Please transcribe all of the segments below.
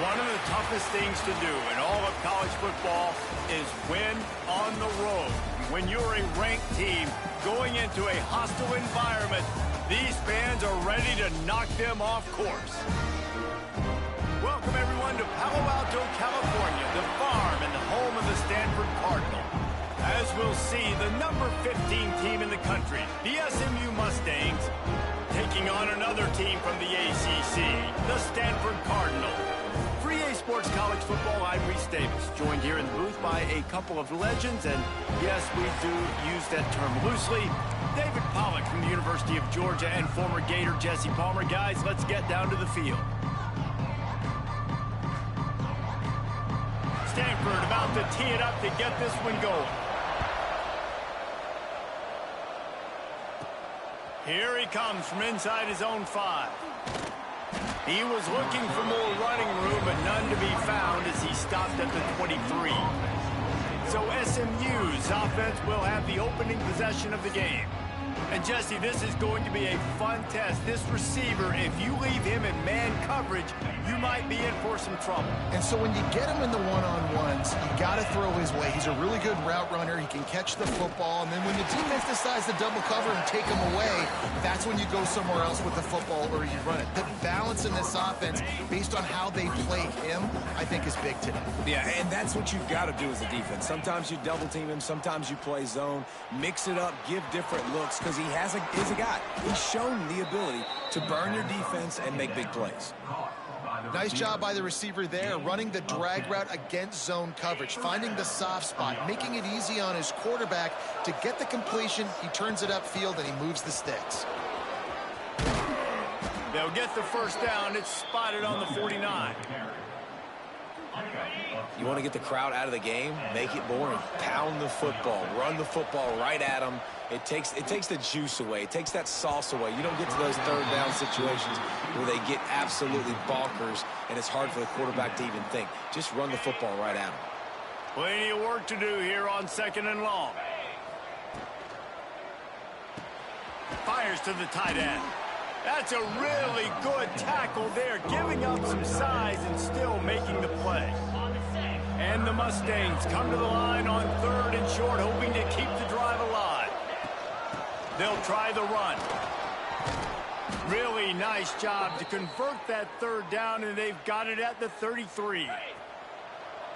One of the toughest things to do in all of college football is win on the road. When you're a ranked team going into a hostile environment, these fans are ready to knock them off course. Welcome, everyone, to Palo Alto, California, the farm and the home of the Stanford Cardinal. As we'll see, the number 15 team in the country, the SMU Mustangs, taking on another team from the ACC, the Stanford Cardinal. Sports College Football, I'm Reese Davis, joined here in the booth by a couple of legends, and yes, we do use that term loosely. David Pollack from the University of Georgia and former Gator Jesse Palmer. Guys, let's get down to the field. Stanford about to tee it up to get this one going. Here he comes from inside his own 5. He was looking for more running room, but none to be found as he stopped at the 23. So SMU's offense will have the opening possession of the game. And Jesse, this is going to be a fun test. This receiver, if you leave him in man coverage, you might be in for some trouble. And so when you get him in the one-on-ones, you got to throw his way. He's a really good route runner. He can catch the football. And then when the defense decides to double cover and take him away, that's when you go somewhere else with the football or you run it. The balance in this offense, based on how they play him, I think is big today. Yeah, and that's what you've got to do as a defense. Sometimes you double team him. Sometimes you play zone. Mix it up. Give different looks because he is a guy. He's shown the ability to burn your defense and make big plays. Nice job by the receiver there, running the drag route against zone coverage, finding the soft spot, making it easy on his quarterback to get the completion. He turns it upfield and he moves the sticks. They'll get the first down. It's spotted on the 49. You want to get the crowd out of the game? Make it boring. Pound the football. Run the football right at them. It takes the juice away. It takes that sauce away. You don't get to those third down situations where they get absolutely bonkers, and it's hard for the quarterback to even think. Just run the football right at them. Plenty of work to do here on 2nd and long. Fires to the tight end. That's a really good tackle there, giving up some size and still making the play. And the Mustangs come to the line on 3rd and short, hoping to keep the drive alive. They'll try the run. Really nice job to convert that 3rd down, and they've got it at the 33.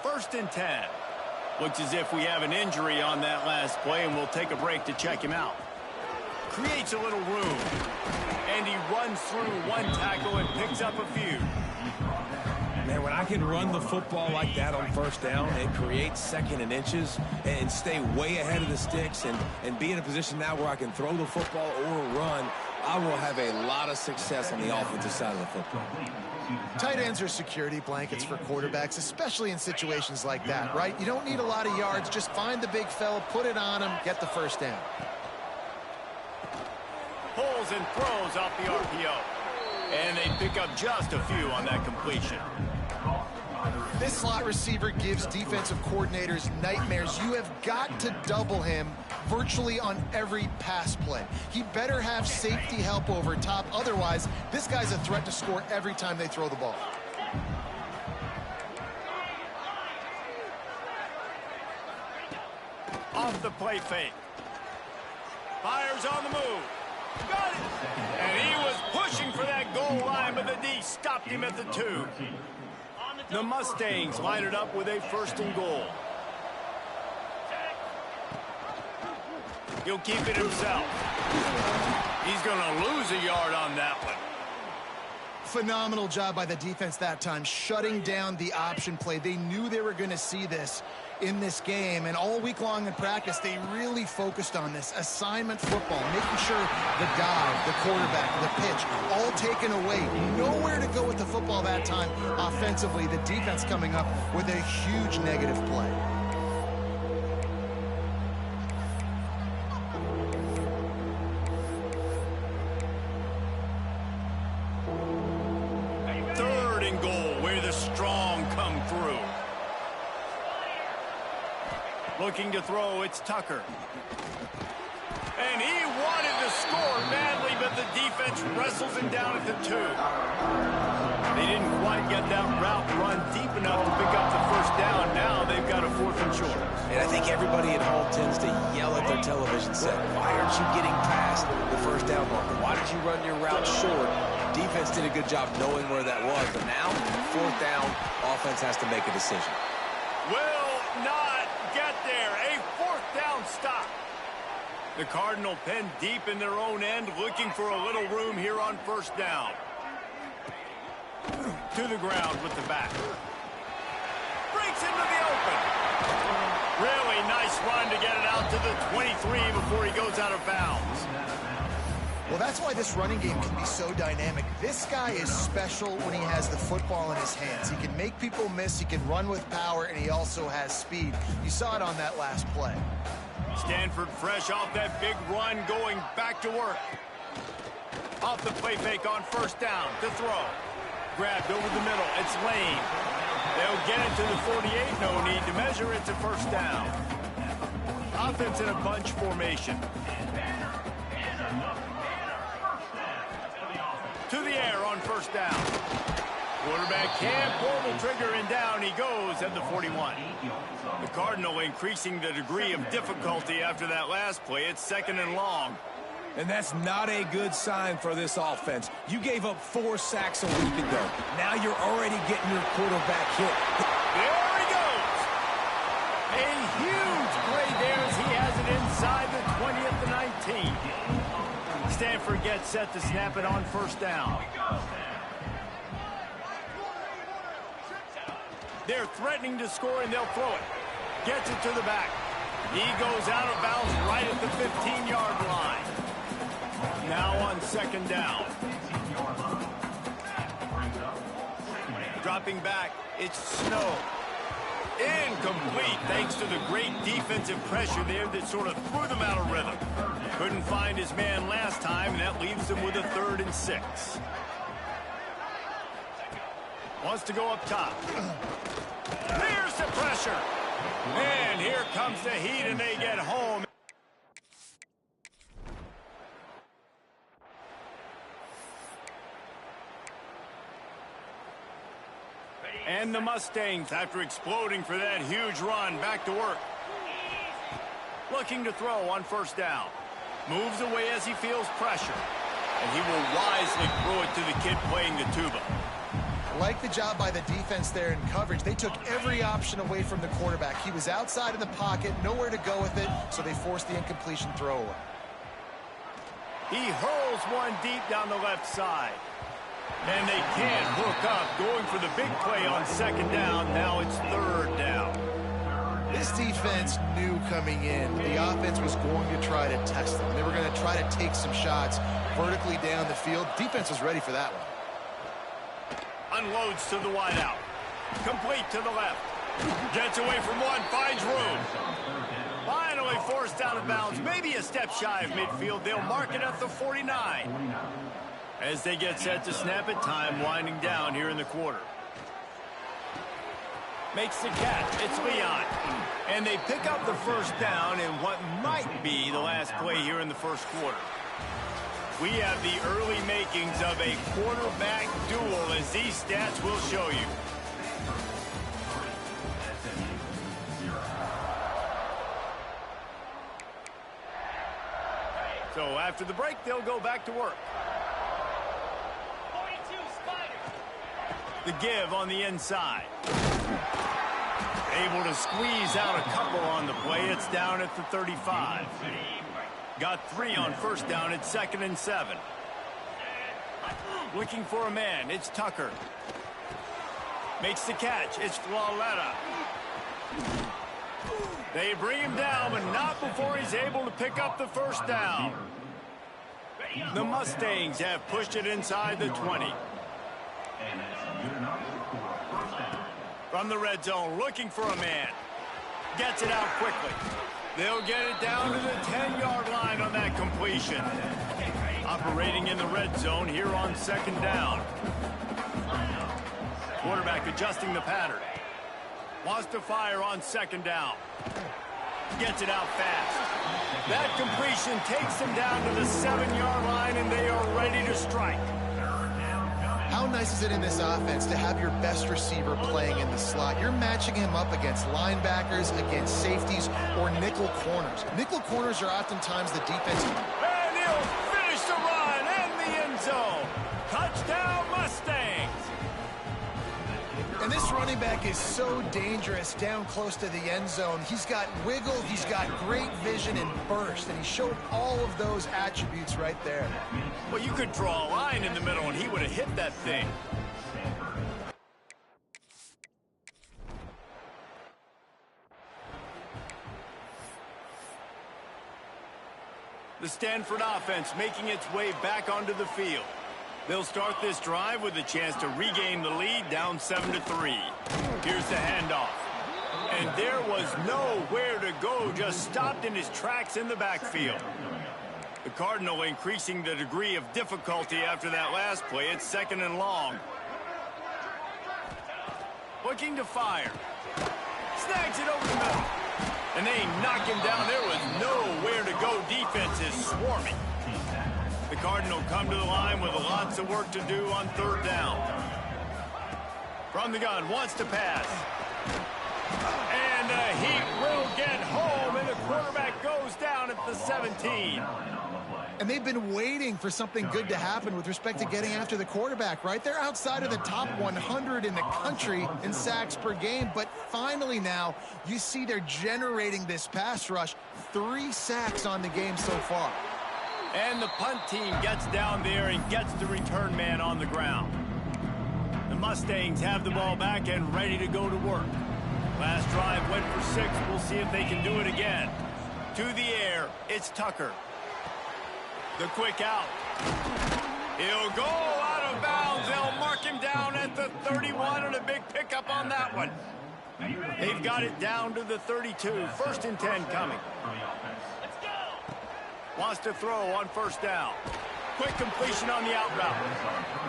1st and 10. Looks as if we have an injury on that last play, and we'll take a break to check him out. Creates a little room. And he runs through one tackle and picks up a few. Man, when I can run the football like that on 1st down, it creates 2nd and inches and stay way ahead of the sticks and be in a position now where I can throw the football or run, I will have a lot of success on the offensive side of the football. Tight ends are security blankets for quarterbacks, especially in situations like that, right? You don't need a lot of yards. Just find the big fella, put it on him, get the 1st down. Pulls and throws off the RPO. And they pick up just a few on that completion. This slot receiver gives defensive coordinators nightmares. You have got to double him virtually on every pass play. He better have safety help over top. Otherwise, this guy's a threat to score every time they throw the ball. Off the play fake. Fires on the move. Got it! And he was pushing for that goal line, but the D stopped him at the 2. The Mustangs line it up with a 1st and goal. He'll keep it himself. He's going to lose a yard on that one. Phenomenal job by the defense that time, shutting down the option play. They knew they were going to see this in this game, and all week long in practice, they really focused on this assignment football, making sure the dive, the quarterback, the pitch, all taken away. Nowhere to go with the football that time offensively. The defense coming up with a huge negative play. Looking to throw, it's Tucker. And he wanted to score badly, but the defense wrestles him down at the 2. They didn't quite get that route run deep enough to pick up the first down. Now they've got a 4th and short. And I think everybody at home tends to yell at their television set, why aren't you getting past the first down marker? Why did you run your route short? Defense did a good job knowing where that was, but now, 4th down, offense has to make a decision. Will not get there. A 4th down stop. The Cardinal pen deep in their own end, looking for a little room here on 1st down. To the ground with the back. Breaks into the open. Really nice run to get it out to the 23 before he goes out of bounds. Well, that's why this running game can be so dynamic. This guy is special when he has the football in his hands. He can make people miss, he can run with power, and he also has speed. You saw it on that last play. Stanford fresh off that big run, going back to work. Off the play fake on 1st down to throw. Grabbed over the middle. It's Lane. They'll get it to the 48. No need to measure it to 1st down. Offense in a bunch formation. To the air on 1st down. Quarterback can't pull the trigger, and down he goes at the 41. The Cardinal increasing the degree of difficulty after that last play. It's 2nd and long. And that's not a good sign for this offense. You gave up 4 sacks a week ago. Now you're already getting your quarterback hit. There he goes. A huge play there as he has it inside the 20 at the 19. Stanford gets set to snap it on 1st down. They're threatening to score, and they'll throw it. Gets it to the back. He goes out of bounds right at the 15-yard line. Now on 2nd down. Dropping back, it's Snow. Incomplete, thanks to the great defensive pressure there that sort of threw them out of rhythm. Couldn't find his man last time, and that leaves them with a 3rd and 6. Wants to go up top. There's the pressure. And here comes the heat, and they get home. And the Mustangs, after exploding for that huge run, back to work. Looking to throw on 1st down. Moves away as he feels pressure. And he will wisely throw it to the kid playing the tuba. Like the job by the defense there in coverage. They took every option away from the quarterback. He was outside of the pocket, nowhere to go with it, so they forced the incompletion throw away. He hurls one deep down the left side. And they can't hook up, going for the big play on 2nd down. Now it's 3rd down. This defense knew coming in the offense was going to try to test them. They were going to try to take some shots vertically down the field. Defense was ready for that one. Unloads to the wideout. Complete to the left. Gets away from one, finds room. Finally forced out of bounds. Maybe a step shy of midfield. They'll mark it at the 49. As they get set to snap it, time winding down here in the quarter. Makes the catch. It's Leon. And they pick up the 1st down in what might be the last play here in the 1st quarter. We have the early makings of a quarterback duel, as these stats will show you. So after the break, they'll go back to work. The give on the inside. Able to squeeze out a couple on the play. It's down at the 35. Got 3 on 1st down. It's 2nd and 7. Looking for a man. It's Tucker. Makes the catch. It's Flaletta. They bring him down, but not before he's able to pick up the 1st down. The Mustangs have pushed it inside the 20. From the red zone, looking for a man. Gets it out quickly. They'll get it down to the 10-yard line on that completion. Operating in the red zone here on 2nd down. Quarterback adjusting the pattern. Wants to fire on 2nd down. Gets it out fast. That completion takes them down to the 7-yard line, and they are ready to strike. How nice is it in this offense to have your best receiver playing in the slot? You're matching him up against linebackers, against safeties, or nickel corners. Nickel corners are oftentimes the defense. And he'll finish the run and the end zone. Touchdown, Mustangs. And this running back is so dangerous down close to the end zone. He's got wiggle, he's got great vision and burst, and he showed all of those attributes right there. Well, you could draw a line in the middle, and he would have hit that thing. The Stanford offense making its way back onto the field. They'll start this drive with a chance to regain the lead down 7-3. Here's the handoff. And there was nowhere to go, just stopped in his tracks in the backfield. The Cardinal increasing the degree of difficulty after that last play. It's 2nd and long. Looking to fire. Snags it over the middle. And they knock him down. There was nowhere to go. Defense is swarming. The Cardinal come to the line with lots of work to do on 3rd down. From the gun, wants to pass. And he will get home, and the quarterback goes down at the 17. And they've been waiting for something good to happen with respect to getting after the quarterback, right? They're outside of the top 100 in the country in sacks per game, but finally now you see they're generating this pass rush. 3 sacks on the game so far. And the punt team gets down there and gets the return man on the ground. The Mustangs have the ball back and ready to go to work. Last drive went for 6. We'll see if they can do it again. To the air, it's Tucker. The quick out. He'll go out of bounds. They'll mark him down at the 31, and a big pickup on that one. They've got it down to the 32. 1st and 10 coming. Wants to throw on 1st down. Quick completion on the out route.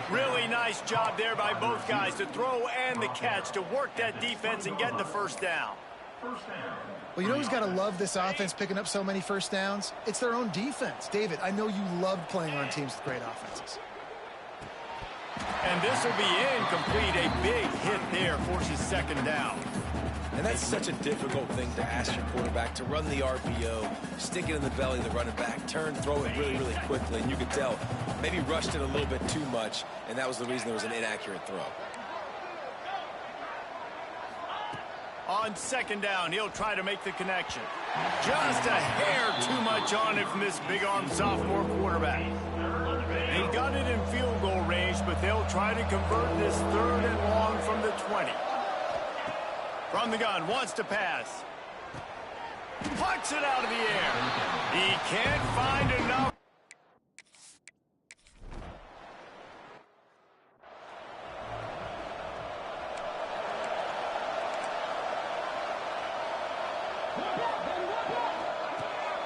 Really nice job there by both guys to throw and the catch to work that defense and get the 1st down. Well, you know who's got to love this offense picking up so many 1st downs? It's their own defense. David, I know you loved playing on teams with great offenses. And this will be incomplete. A big hit there forces 2nd down. And that's such a difficult thing to ask your quarterback, to run the RPO, stick it in the belly of the running back, turn, throw it really, really quickly. And you could tell maybe rushed it a little bit too much, and that was the reason there was an inaccurate throw. On 2nd down, he'll try to make the connection. Just a hair too much on it from this big-armed sophomore quarterback. They've got it in field goal range, but they'll try to convert this 3rd and long from the 20. From the gun, wants to pass. Plucks it out of the air. He can't find enough.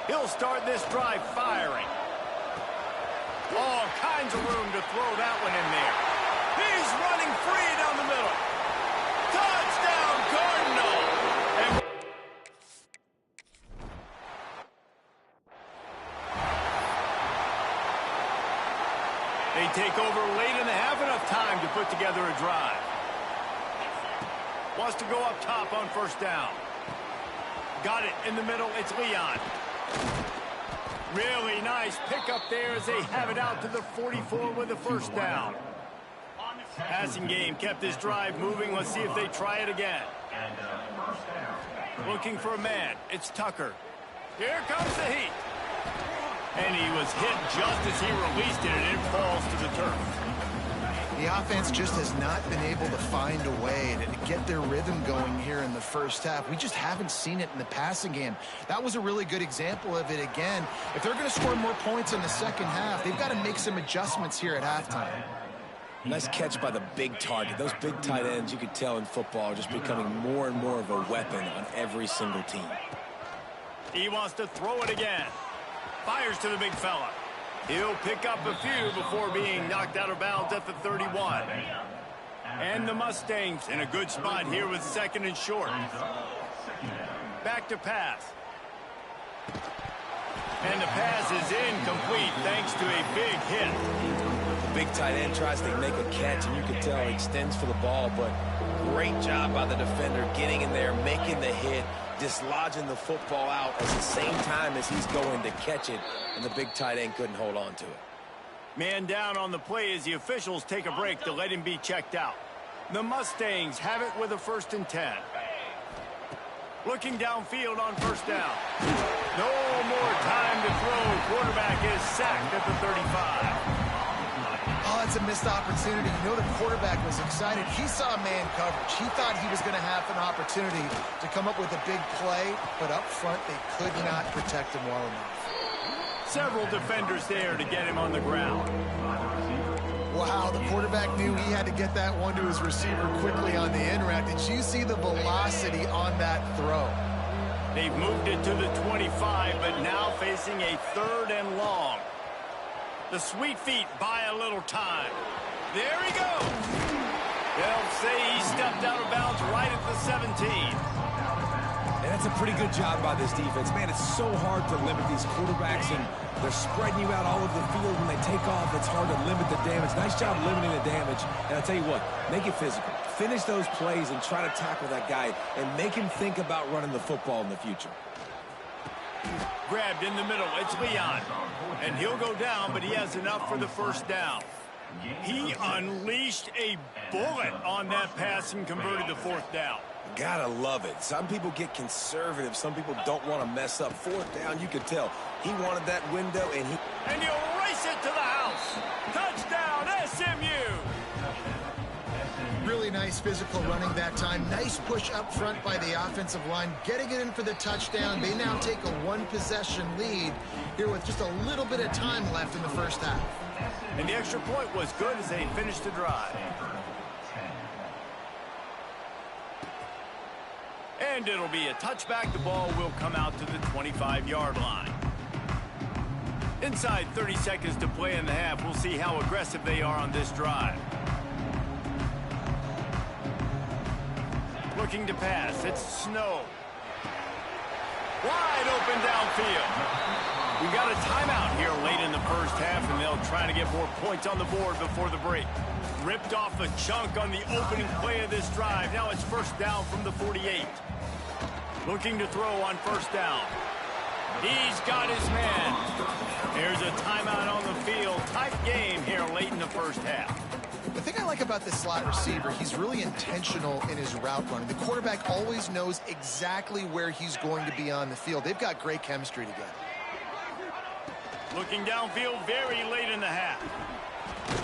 He'll start this drive firing. All kinds of room to throw that one in there. He's running free down the middle. Touchdown, Cardinal! And they take over late in the half, enough time to put together a drive. Wants to go up top on 1st down. Got it in the middle. It's Leon. Really nice pickup there as they have it out to the 44 with a 1st down. Passing game kept this drive moving. Let's see if they try it again. Looking for a man. It's Tucker. Here comes the heat. And he was hit just as he released it, and it falls to the turf. The offense just has not been able to find a way to get their rhythm going here in the 1st half. We just haven't seen it in the passing game. That was a really good example of it again. If they're going to score more points in the 2nd half, they've got to make some adjustments here at halftime. Nice catch by the big target. Those big tight ends, you could tell in football, are just becoming more and more of a weapon on every single team. He wants to throw it again. Fires to the big fella. He'll pick up a few before being knocked out of bounds at the 31. And the Mustangs in a good spot here with 2nd and short. Back to pass. And the pass is incomplete thanks to a big hit. The big tight end tries to make a catch, and you can tell he extends for the ball, but great job by the defender getting in there, making the hit, dislodging the football out at the same time as he's going to catch it, and the big tight end couldn't hold on to it. Man down on the play as the officials take a break to let him be checked out. The Mustangs have it with a 1st and 10. Looking downfield on 1st down. No more time to throw. Quarterback is sacked at the 35. Oh, it's a missed opportunity. You know the quarterback was excited. He saw man coverage. He thought he was going to have an opportunity to come up with a big play, but up front they could not protect him well enough. Several defenders there to get him on the ground. Wow, the quarterback knew he had to get that one to his receiver quickly on the in route. Did you see the velocity on that throw? They've moved it to the 25, but now facing a 3rd and long. The sweet feet buy a little time. There he goes. They'll say he stepped out of bounds right at the 17. And that's a pretty good job by this defense. Man, it's so hard to limit these quarterbacks, and they're spreading you out all over the field. When they take off, it's hard to limit the damage. Nice job limiting the damage. And I'll tell you what, make it physical. Finish those plays and try to tackle that guy and make him think about running the football in the future. Grabbed in the middle. It's Leon. And he'll go down, but he has enough for the 1st down. He unleashed a bullet on that pass and converted the 4th down. Gotta love it. Some people get conservative. Some people don't want to mess up. 4th down, you can tell. He wanted that window, and he'll race it to the house. Touchdown, SMU. Really nice physical running that time. Nice push up front by the offensive line, getting it in for the touchdown. They now take a 1-possession lead here with just a little bit of time left in the 1st half. And the extra point was good as they finished the drive. And it'll be a touchback. The ball will come out to the 25-yard line. Inside 30 seconds to play in the half. We'll see how aggressive they are on this drive. Looking to pass. It's Snow. Wide open downfield. We got a timeout here late in the 1st half, and they'll try to get more points on the board before the break. Ripped off a chunk on the opening play of this drive. Now it's 1st down from the 48. Looking to throw on 1st down. He's got his man. Here's a timeout on the field. Tight game here late in the 1st half. The thing I like about this slot receiver, he's really intentional in his route running. The quarterback always knows exactly where he's going to be on the field. They've got great chemistry together. Looking downfield very late in the half.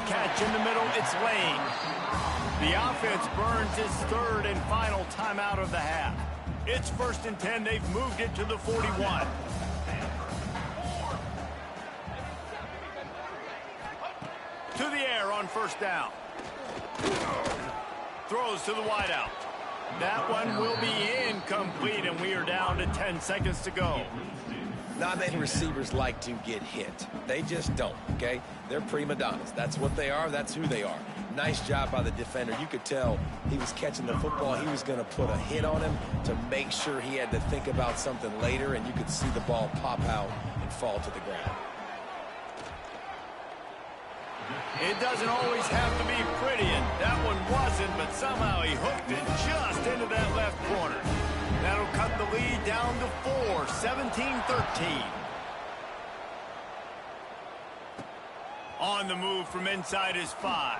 Catch in the middle, it's Lane. The offense burns his 3rd and final timeout of the half. It's 1st and 10. They've moved it to the 41. To the air on 1st down. Throws to the wideout. That one will be incomplete, and we are down to 10 seconds to go. Not many receivers like to get hit. They just don't, okay? They're prima donnas. That's what they are. That's who they are. Nice job by the defender. You could tell he was catching the football. He was going to put a hit on him to make sure he had to think about something later, and you could see the ball pop out and fall to the ground. It doesn't always have to be pretty, and that one wasn't, but somehow he hooked it just into that left corner. That'll cut the lead down to 4, 17-13. On the move from inside his 5.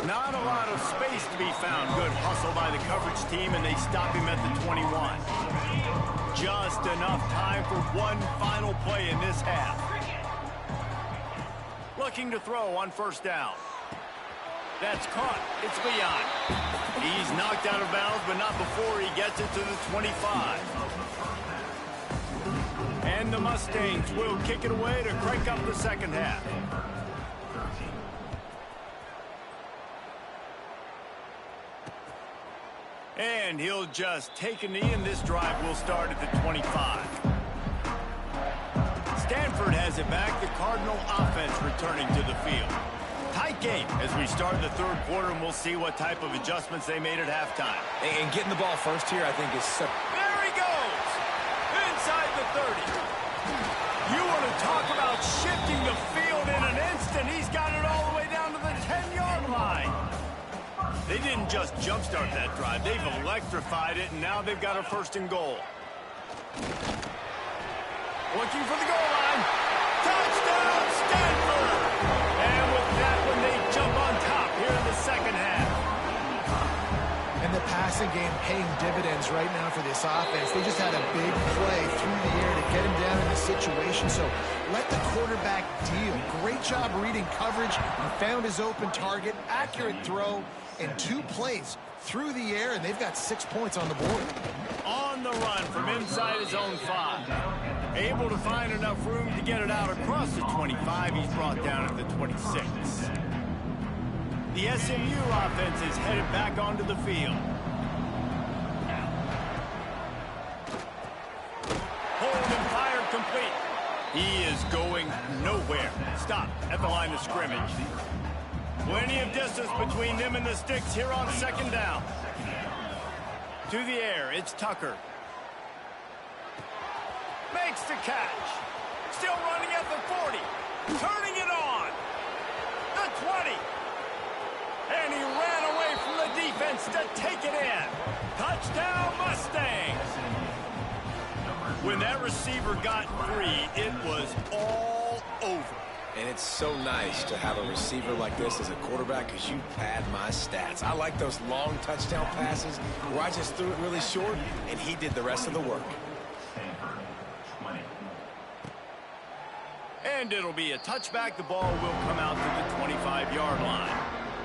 Not a lot of space to be found. Good hustle by the coverage team, and they stop him at the 21. Just enough time for one final play in this half. Looking to throw on 1st down. That's caught. It's Leon. He's knocked out of bounds, but not before he gets it to the 25. And the Mustangs will kick it away to crank up the 2nd half. And he'll just take a knee, and this drive will start at the 25. Stanford has it back. The Cardinal offense returning to the field. Tight game as we start the 3rd quarter, and we'll see what type of adjustments they made at halftime. And getting the ball first here, I think, is so... There he goes! Inside the 30. You want to talk about shifting the field in an instant. He's got it all the way down to the 10-yard line. They didn't just jumpstart that drive. They've electrified it, and now they've got a 1st and goal. Looking for the goal line. Touchdown, Stanford! And with that one, they jump on top here in the second half. And the passing game paying dividends right now for this offense. They just had a big play through the air to get him down in the situation. So let the quarterback deal. Great job reading coverage. He found his open target, accurate throw, and 2 plays through the air, and they've got 6 points on the board. On the run from inside his own 5. Able to find enough room to get it out across the 25. He's brought down at the 26. The SMU offense is headed back onto the field. Hold and fired complete. He is going nowhere. Stop at the line of scrimmage. Plenty of distance between them and the sticks here on 2nd down. To the air, it's Tucker. Makes the catch. Still running at the 40. Turning it on. The 20. And he ran away from the defense to take it in. Touchdown, Mustangs. When that receiver got free, it was all over. And it's so nice to have a receiver like this as a quarterback because you pad my stats. I like those long touchdown passes where I just threw it really short and he did the rest of the work. And it'll be a touchback. The ball will come out to the 25-yard line.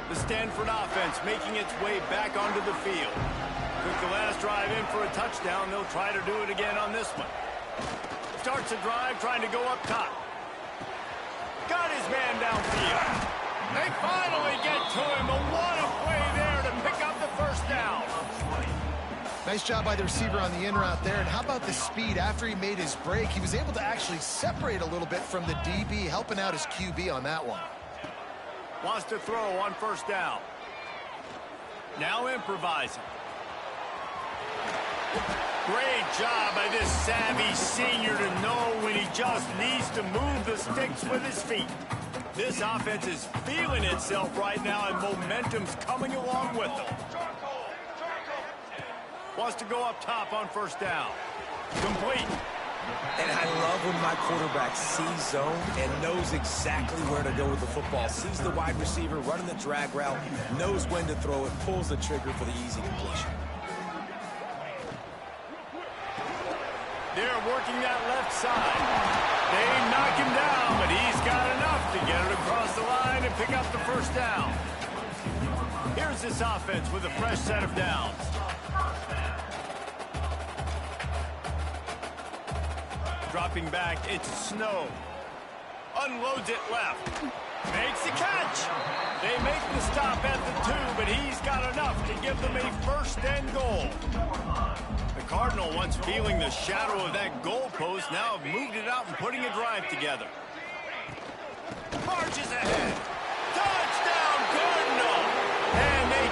The Stanford offense making its way back onto the field. Took the last drive in for a touchdown. They'll try to do it again on this one. Starts a drive trying to go up top. Got his man downfield. They finally get to him. But what a play there to pick up the 1st down. Nice job by the receiver on the in route there. And how about the speed? After he made his break, he was able to actually separate a little bit from the DB, helping out his QB on that one. Wants to throw on 1st down. Now improvising. Great job by this savvy senior to know when he just needs to move the sticks with his feet. This offense is feeling itself right now, and momentum's coming along with them. Wants to go up top on 1st down. Complete. And I love when my quarterback sees zone and knows exactly where to go with the football. Sees the wide receiver running the drag route, knows when to throw it, pulls the trigger for the easy completion. They're working that left side. They knock him down, but he's got enough to get it across the line and pick up the 1st down. Here's this offense with a fresh set of downs. Dropping back, it's Snow. Unloads it left. Makes the catch. They make the stop at the 2, but he's got enough to give them a 1st and goal. The Cardinal, once feeling the shadow of that goalpost, now have moved it out and putting a drive together. Marches ahead. Touchdown, Cardinal! And they...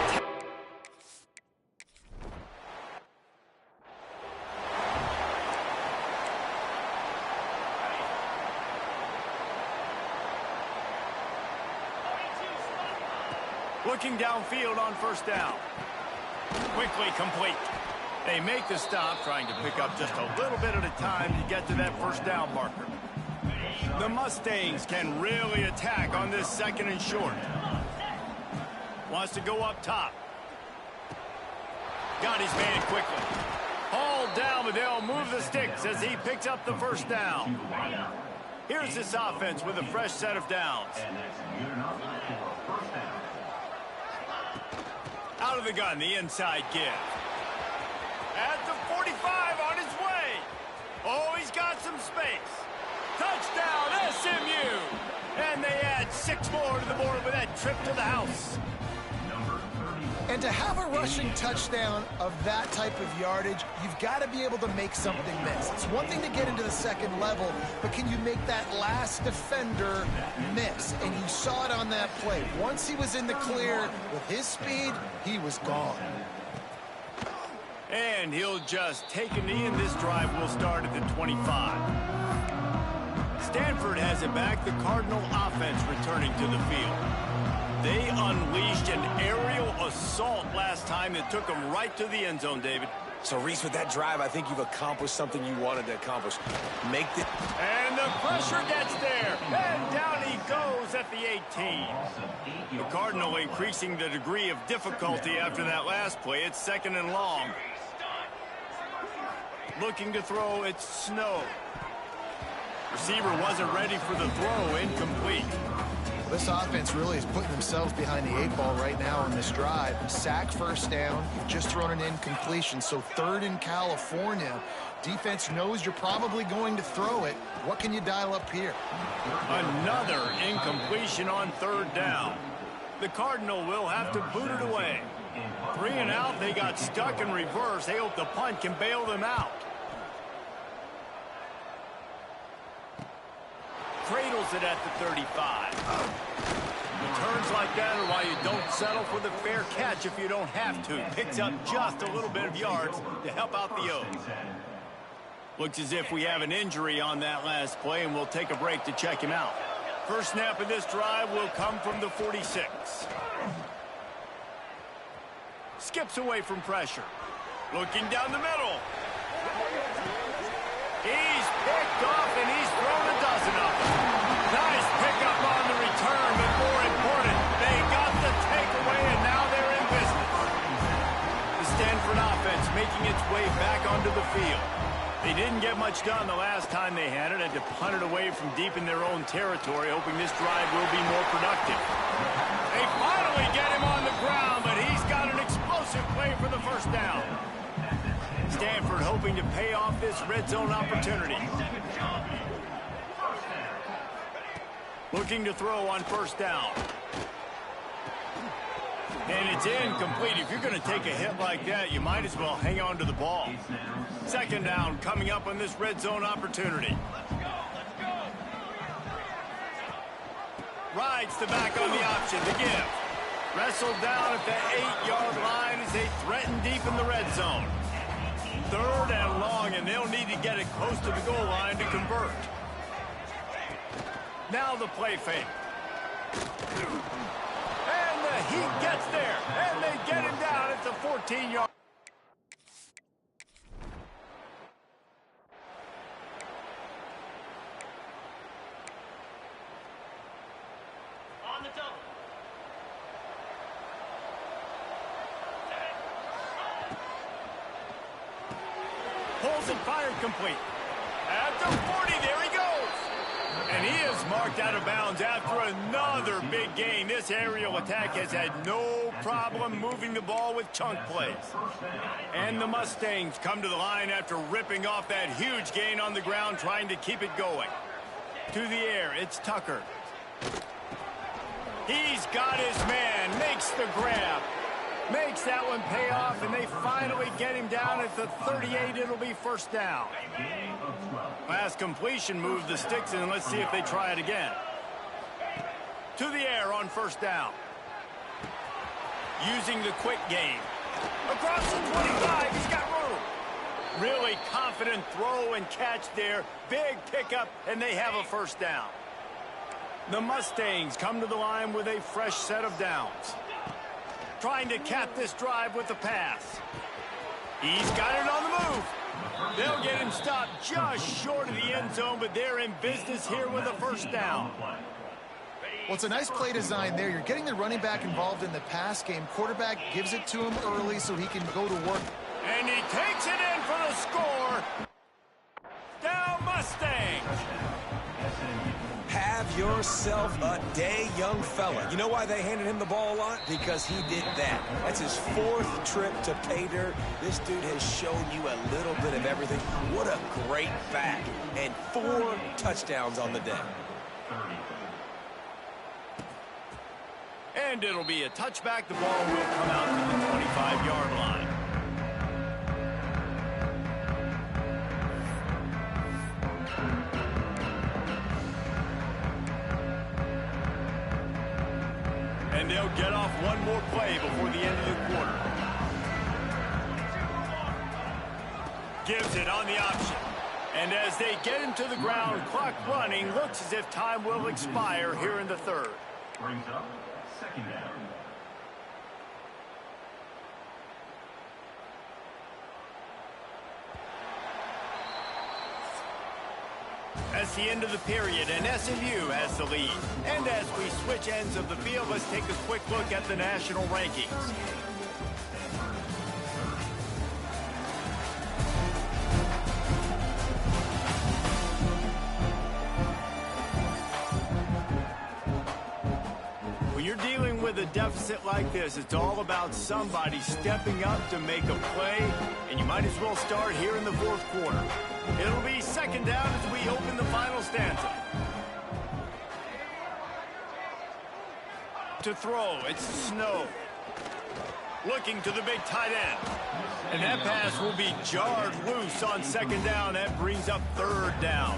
Looking downfield on 1st down. Quickly complete. They make the stop, trying to pick up just a little bit at a time to get to that 1st down marker. The Mustangs can really attack on this 2nd and short. Wants to go up top. Got his man quickly. Hauled down, but they'll move the sticks as he picks up the 1st down. Here's this offense with a fresh set of downs. Out of the gun, the inside give. At the 45 on his way. Oh, he's got some space. Touchdown, SMU. And they add 6 more to the board with that trip to the house. And to have a rushing touchdown of that type of yardage, you've got to be able to make something miss. It's one thing to get into the 2nd level, but can you make that last defender miss? And you saw it on that play. Once he was in the clear with his speed, he was gone. And he'll just take a knee, and this drive will start at the 25. Stanford has it back. The Cardinal offense returning to the field. They unleashed an aerial assault last time that took them right to the end zone, David. So, Reese, with that drive, I think you've accomplished something you wanted to accomplish. And the pressure gets there. And down he goes at the 18. The Cardinal increasing the degree of difficulty after that last play. It's 2nd and long. Looking to throw, it's Snow. Receiver wasn't ready for the throw, incomplete. This offense really is putting themselves behind the 8 ball right now on this drive. Sack, first down, you've just thrown an incompletion, so 3rd in California. Defense knows you're probably going to throw it. What can you dial up here? Another incompletion on 3rd down. The Cardinal will have to boot it away. 3 and out, they got stuck in reverse. They hope the punt can bail them out. Cradles it at the 35. Returns like that are why you don't settle for the fair catch if you don't have to. Picks up just a little bit of yards to help out the O's. Looks as if we have an injury on that last play, and we'll take a break to check him out. First snap of this drive will come from the 46. Skips away from pressure. Looking down the middle. He's picked off, and he's thrown a dozen of them. Nice pickup on the return, but more important, they got the takeaway, and now they're in business. The Stanford offense making its way back onto the field. They didn't get much done the last time they had to punt it away from deep in their own territory, hoping this drive will be more productive. They finally get him on the ground, but he's got an explosive play for the first down. Stanford hoping to pay off this red zone opportunity. Looking to throw on 1st down. And it's incomplete. If you're going to take a hit like that, you might as well hang on to the ball. 2nd down coming up on this red zone opportunity. Rides the back on the option to give. Wrestled down at the 8-yard line as they threaten deep in the red zone. 3rd and long, and they'll need to get it close to the goal line to convert. Now the play fake. And the Heat gets there, and they get him down at the 14-yard. On the double. Pulls it, fired complete. At the 40, there he goes. And he is marked out of bounds after another big gain. This aerial attack has had no problem moving the ball with chunk plays. And the Mustangs come to the line after ripping off that huge gain on the ground, trying to keep it going. To the air, it's Tucker. He's got his man, makes the grab. Makes that one pay off, and they finally get him down at the 38. It'll be 1st down. Last completion moved the sticks in. Let's see if they try it again. To the air on 1st down. Using the quick game. Across the 25, he's got room. Really confident throw and catch there. Big pickup, and they have a 1st down. The Mustangs come to the line with a fresh set of downs. Trying to cap this drive with a pass. He's got it on the move. They'll get him stopped just short of the end zone, but they're in business here with a 1st down. Well, it's a nice play design there. You're getting the running back involved in the pass game. Quarterback gives it to him early so he can go to work. And he takes it in for the score. Down Mustangs. Have yourself a day, young fella. You know why they handed him the ball a lot? Because he did that. That's his 4th trip to pay dirt. This dude has shown you a little bit of everything. What a great back. And 4 touchdowns on the day. And it'll be a touchback. The ball will come out to the 25-yard line. And they'll get off one more play before the end of the quarter. Gives it on the option. And as they get him to the ground, clock running, looks as if time will expire here in the third. Brings up second down. That's the end of the period, and SMU has the lead. And as we switch ends of the field, let's take a quick look at the national rankings. When you're dealing with a deficit like this, it's all about somebody stepping up to make a play, and you might as well start here in the fourth quarter. It'll be second down as we open the final stanza. To throw, it's Snow. Looking to the big tight end. And that pass will be jarred loose on second down. That brings up third down.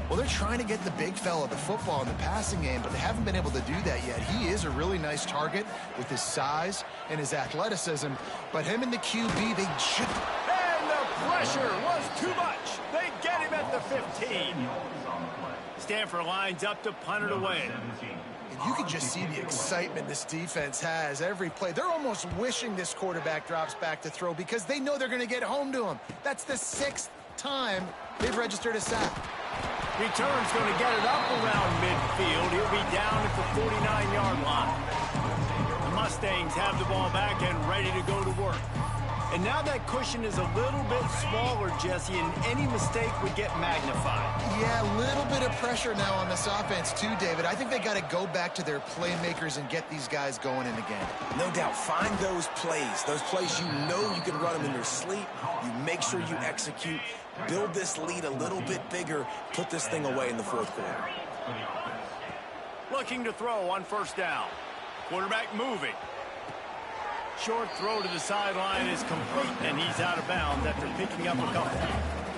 Well, they're trying to get the big fella the football in the passing game, but they haven't been able to do that yet. He is a really nice target with his size and his athleticism, but him and the QB, they should... And the pressure was too much. They get him at the 15. Stanford lines up to punt it away. And you can just see the excitement this defense has every play. They're almost wishing this quarterback drops back to throw because they know they're going to get home to him. That's the 6th time they've registered a sack. Return's going to get it up around midfield. He'll be down at the 49-yard line. The Mustangs have the ball back and ready to go to work. And now that cushion is a little bit smaller, Jesse, and any mistake would get magnified. Yeah, a little bit of pressure now on this offense too, David. I think they got to go back to their playmakers and get these guys going in the game. No doubt. Find those plays you know you can run them in your sleep. You make sure you execute. Build this lead a little bit bigger. Put this thing away in the fourth quarter. Looking to throw on first down. Quarterback moving. Short throw to the sideline is complete, and he's out of bounds after picking up a couple.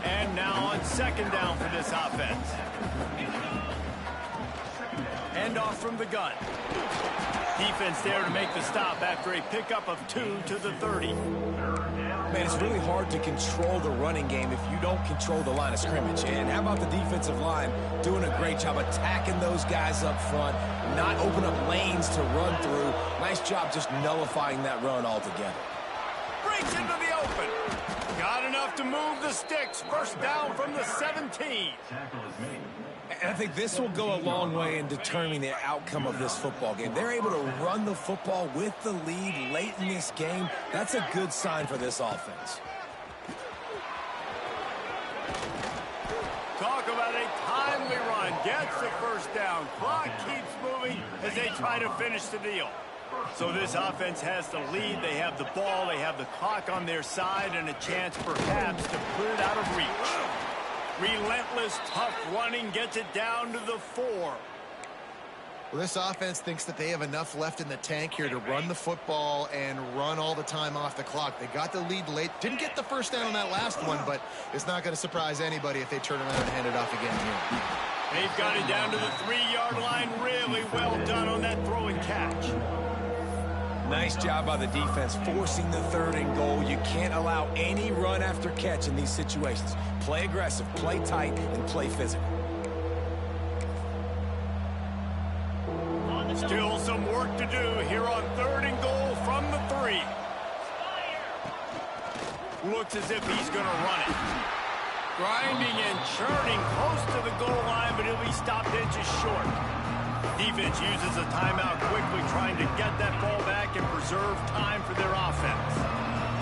And now on second down for this offense. Hand off from the gun. Defense there to make the stop after a pickup of 2 to the 30. Man, it's really hard to control the running game if you don't control the line of scrimmage. And how about the defensive line doing a great job attacking those guys up front, not open up lanes to run through. Nice job just nullifying that run altogether. Breaks into the open. Got enough to move the sticks. First down from the 17. And I think this will go a long way in determining the outcome of this football game. They're able to run the football with the lead late in this game. That's a good sign for this offense. Talk about a timely run. Gets the first down. Clock keeps moving as they try to finish the deal. So this offense has the lead. They have the ball. They have the clock on their side and a chance perhaps to put it out of reach. Relentless, tough running gets it down to the 4. Well, this offense thinks that they have enough left in the tank here to run the football and run all the time off the clock. They got the lead late. Didn't get the first down on that last one, but it's not going to surprise anybody if they turn around and hand it off again here. They've got it down to the 3-yard line. Really well done on that throw and catch. Nice job by the defense forcing the 3rd and goal. You can't allow any run after catch in these situations. Play aggressive, play tight, and play physical. Still some work to do here on 3rd and goal from the 3. Looks as if he's going to run it. Grinding and churning close to the goal line, but he'll be stopped inches short. Defense uses a timeout quickly, trying to get that ball back and preserve time for their offense.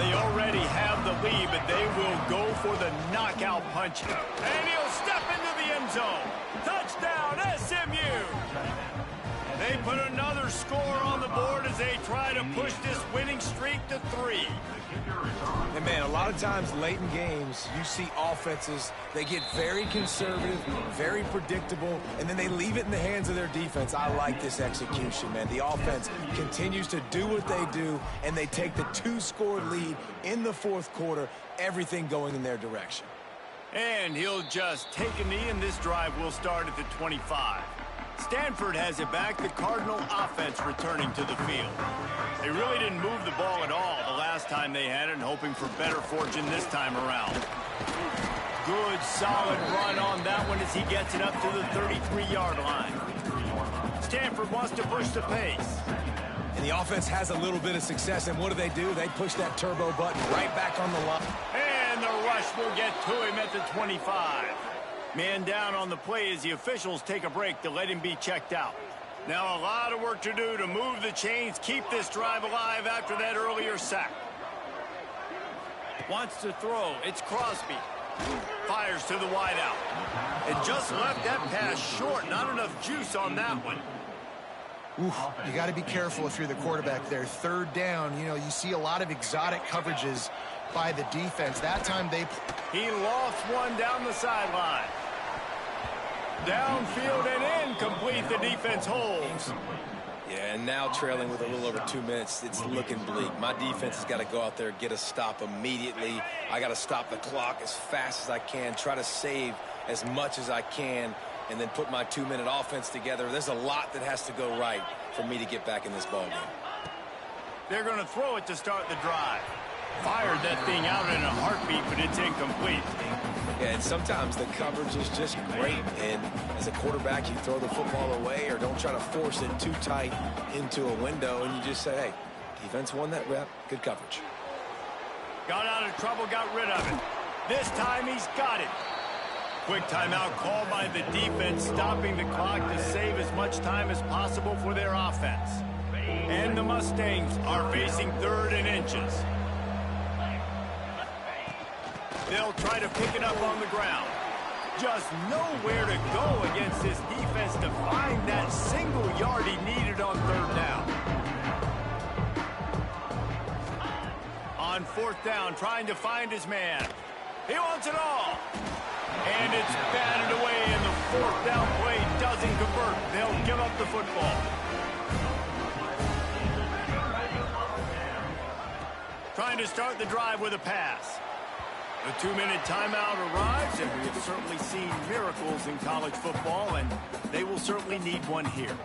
They already have the lead, but they will go for the knockout punch. And he'll step into the end zone. Touchdown, SMU! They put another score on the board as they try to push this winning streak to 3. And man, a lot of times late in games, you see offenses, they get very conservative, very predictable, and then they leave it in the hands of their defense. I like this execution, man. The offense continues to do what they do, and they take the 2-score lead in the fourth quarter, everything going in their direction. And he'll just take a knee, and this drive will start at the 25. Stanford has it back. The Cardinal offense returning to the field. They really didn't move the ball at all the last last time they had it and hoping for better fortune this time around. Good, solid run on that one as he gets it up to the 33-yard line. Stanford wants to push the pace. And the offense has a little bit of success, and what do? They push that turbo button right back on the line. And the rush will get to him at the 25. Man down on the play as the officials take a break to let him be checked out. Now a lot of work to do to move the chains, keep this drive alive after that earlier sack. Wants to throw. It's Crosby. Fires to the wideout. And just left that pass short. Not enough juice on that one. Oof, you got to be careful if you're the quarterback there. Third down, you know, you see a lot of exotic coverages by the defense. That time he lost one down the sideline. Downfield and incomplete. The defense holds. Yeah, and now trailing with a little over 2 minutes, it's looking bleak. My defense has got to go out there and get a stop immediately. I got to stop the clock as fast as I can, try to save as much as I can, and then put my 2-minute offense together. There's a lot that has to go right for me to get back in this ballgame. They're going to throw it to start the drive. Fired that thing out in a heartbeat, but it's incomplete. Yeah, and sometimes the coverage is just great, and as a quarterback, you throw the football away or don't try to force it too tight into a window, and you just say, hey, defense won that rep, good coverage. Got out of trouble, got rid of it. This time he's got it. Quick timeout called by the defense, stopping the clock to save as much time as possible for their offense. And the Mustangs are facing 3rd and inches. They'll try to pick it up on the ground. Just nowhere to go against this defense to find that single yard he needed on 3rd down. On 4th down, trying to find his man. He wants it all. And it's batted away, and the 4th down play doesn't convert. They'll give up the football. Trying to start the drive with a pass. The 2-minute timeout arrives, and we have certainly seen miracles in college football, and they will certainly need one here.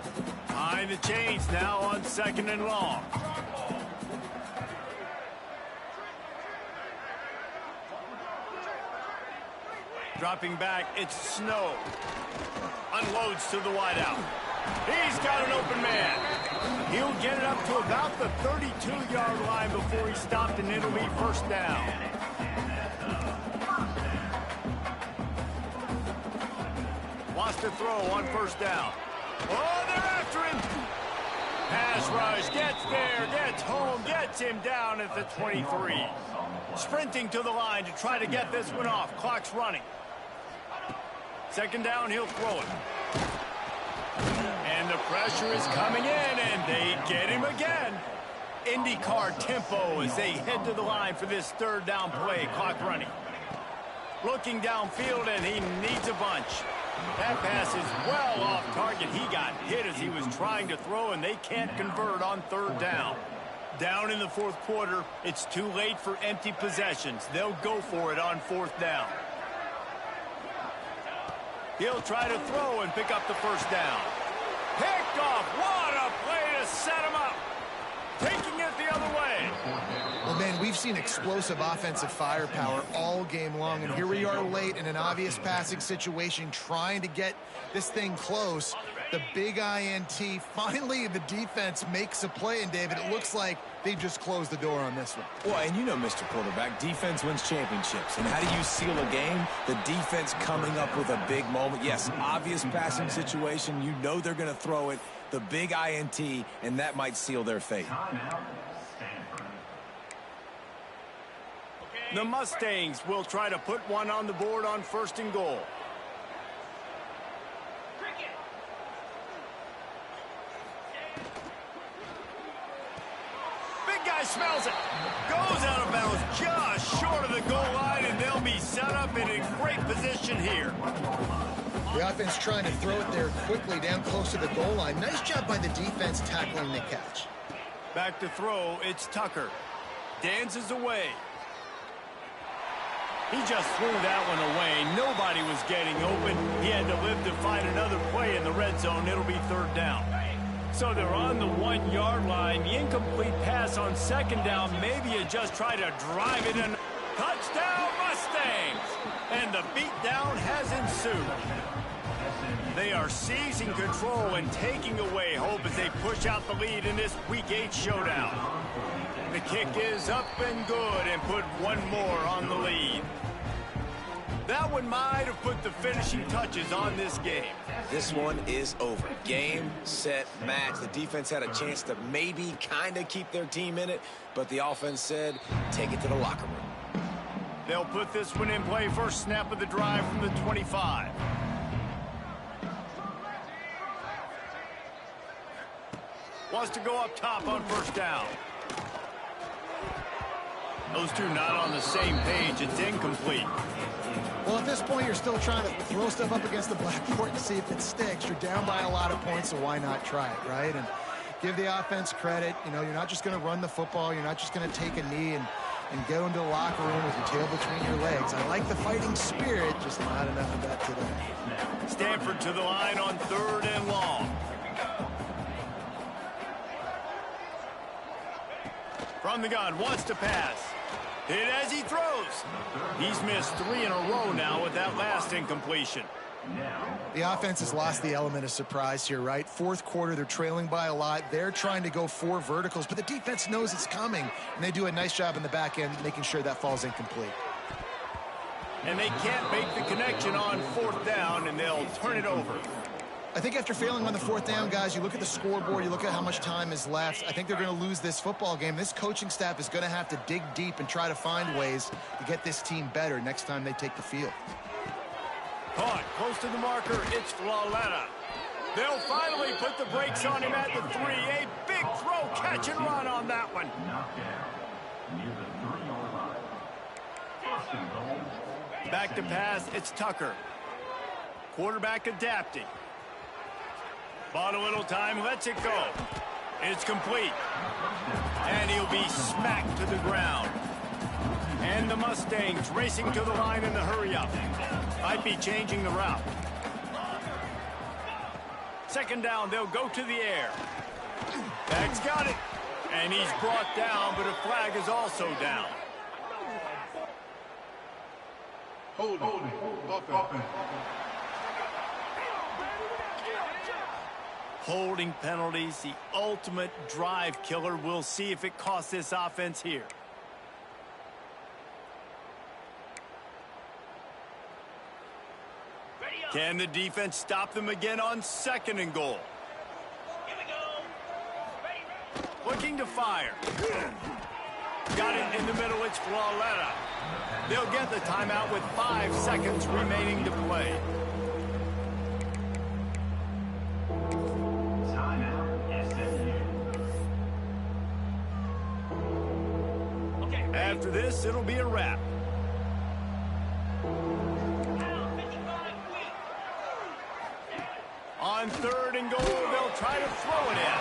Behind the chains now on 2nd and long. Dropping back, it's Snow. Unloads to the wideout. He's got an open man. He'll get it up to about the 32-yard line before he's stopped, and it'll be 1st down. Wants to throw on 1st down. Oh, they're after him. Pass rush, gets there, gets home, gets him down at the 23. Sprinting to the line to try to get this one off. Clock's running. 2nd down, he'll throw it. And the pressure is coming in, and they get him again. IndyCar tempo as they head to the line for this 3rd down play. Clock running. Looking downfield, and he needs a bunch. That pass is well off target. He got hit as he was trying to throw, and they can't convert on 3rd down. Down in the 4th quarter, it's too late for empty possessions. They'll go for it on 4th down. He'll try to throw and pick up the 1st down. Picked off. What a play to set him up. Taking it the other way. Well, man, we've seen explosive offensive firepower all game long, and here we are late in an obvious passing situation trying to get this thing close. The big INT. Finally, the defense makes a play, and David, it looks like they just closed the door on this one. Well, and you know, Mr. Quarterback, defense wins championships. And how do you seal a game? The defense coming up with a big moment. Yes, obvious passing situation. You know they're going to throw it. The big INT, and that might seal their fate. The Mustangs will try to put one on the board on 1st and goal. Big guy smells it. Goes out of bounds just short of the goal line, and they'll be set up in a great position here. The offense trying to throw it there quickly down close to the goal line. Nice job by the defense tackling the catch. Back to throw, it's Tucker. Dances away. He just threw that one away. Nobody was getting open. He had to live to find another play in the red zone. It'll be 3rd down. So they're on the 1-yard line. The incomplete pass on second down. Maybe you just try to drive it in. Touchdown, Mustangs! And the beatdown has ensued. They are seizing control and taking away hope as they push out the lead in this Week 8 showdown. The kick is up and good and put one more on the lead. That one might have put the finishing touches on this game. This one is over. Game, set, match. The defense had a chance to maybe kind of keep their team in it, but the offense said, take it to the locker room. They'll put this one in play. First snap of the drive from the 25. Wants to go up top on first down. Those two not on the same page. It's incomplete. Well, at this point, you're still trying to throw stuff up against the blackboard and see if it sticks. You're down by a lot of points, so why not try it, right? And give the offense credit. You know, you're not just going to run the football. You're not just going to take a knee and go into the locker room with your tail between your legs. I like the fighting spirit, just not enough of that today. Stanford to the line on 3rd and long. From the gun, wants to pass. Hit as he throws. He's missed 3 in a row now with that last incompletion. The offense has lost the element of surprise here, right? Fourth quarter, they're trailing by a lot. They're trying to go 4 verticals, but the defense knows it's coming, and they do a nice job in the back end making sure that falls incomplete. And they can't make the connection on 4th down, and they'll turn it over. I think after failing on the 4th down, guys, you look at the scoreboard, you look at how much time is left. I think they're going to lose this football game. This coaching staff is going to have to dig deep and try to find ways to get this team better next time they take the field. Caught close to the marker. It's Flaletta. They'll finally put the brakes on him at the 3. A big throw, catch and run on that one. Back to pass. It's Tucker. Quarterback adapting. Bought a little time, lets it go. It's complete. And he'll be smacked to the ground. And the Mustangs racing to the line in the hurry-up. Might be changing the route. Second down, they'll go to the air. Bag's got it. And he's brought down, but a flag is also down. Holding. Holding penalties, the ultimate drive killer. We'll see if it costs this offense here. Can the defense stop them again on 2nd and goal? Looking to fire. Got it in the middle. It's Flaletta. They'll get the timeout with 5 seconds remaining to play. After this, it'll be a wrap. On 3rd and goal, they'll try to throw it in.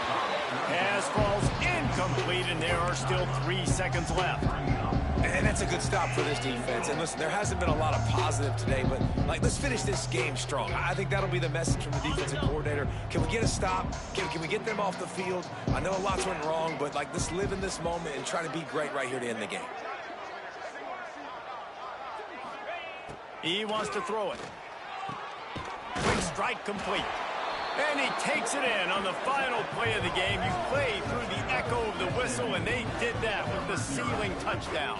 Pass falls incomplete, and there are still 3 seconds left. And that's a good stop for this defense. And listen, there hasn't been a lot of positive today, but let's finish this game strong. I think that'll be the message from the defensive coordinator. Can we get a stop? Can we get them off the field? I know a lot's went wrong, but let's live in this moment and try to be great right here to end the game. He wants to throw it. Quick strike complete. And he takes it in on the final play of the game. You play through the echo of the whistle, and they did that with the sealing touchdown.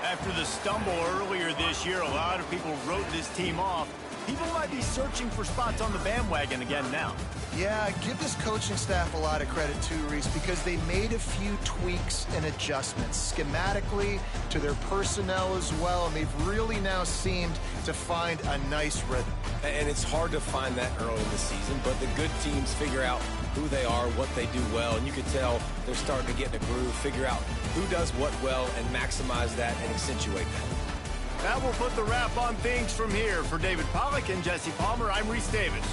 After the stumble earlier this year, a lot of people wrote this team off. People might be searching for spots on the bandwagon again now. Yeah, give this coaching staff a lot of credit too, Reese, because they made a few tweaks and adjustments schematically to their personnel as well, and they've really now seemed to find a nice rhythm. And it's hard to find that early in the season, but the good teams figure out who they are, what they do well, and you can tell they're starting to get in a groove, figure out who does what well, and maximize that and accentuate that. That will put the wrap on things from here. For David Pollack and Jesse Palmer, I'm Reese Davis.